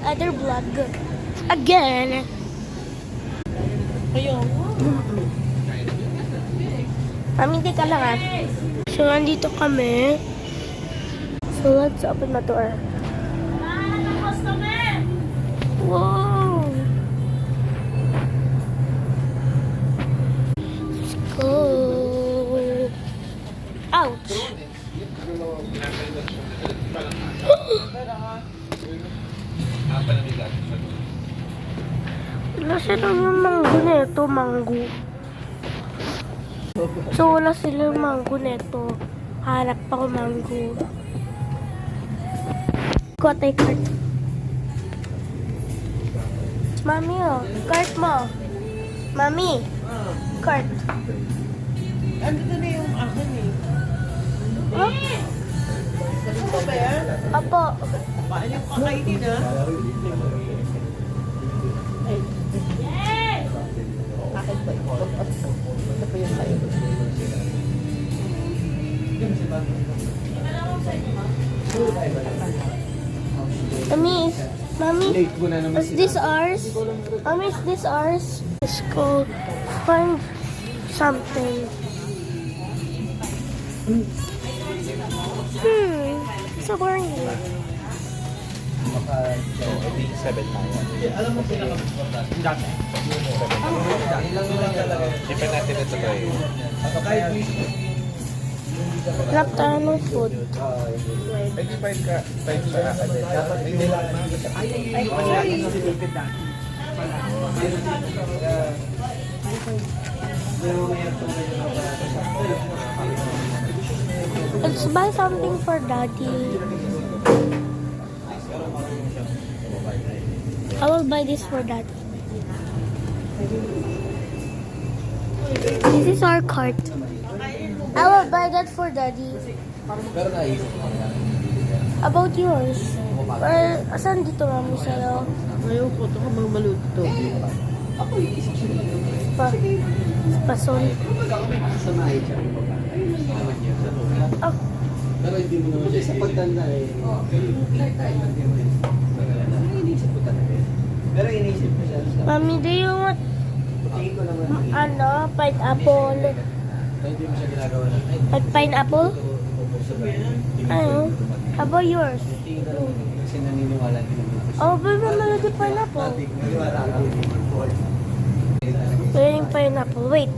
other vlog. Again. Ayaw. Mami, hindi ka lang ah. So, nandito kami. So, let's open the door. Wow! Let's go. Ouch! Wala silang yung mango neto, mango. So, wala silang mango neto. Harap pa ko mango. Got a cart. Mami, oh. Cart mo. Mami. Cart. Andito na yung akin eh. Oh? Ano ba yan? Apo. Paano yung kakainin ha? Akin ba ito? Ito pa yung kain. Mami, is this ours? Mami, is this ours? Let's go find something. So boring. Baka 7 tayo. Alam mo pinaka-importante. Dati. Different natin ito tayo. Hanap tayo ng food. Expired ka. Type sa akin. Dapat hindi lang. Let's buy something for Daddy. I will buy this for Daddy. This is our cart. I will buy that for Daddy. Pero naisip ko na. About yours? Asan dito, Mami, sa'yo? Ayaw ko. Ito ka mga maluto. Pason. Oh, Pero hindi mo naman siya sa pagtanda eh. Inisip ko talaga. Pero inisip ko siya. Mami, do you want Tingin ko naman. pineapple? Hindi mo siya ginagawa na. Like pineapple? Ano? How about yours? Kasi naniniwala din naman. Oh, but malaki pineapple. Naniniwala ka. Pwede yung pineapple. Wait.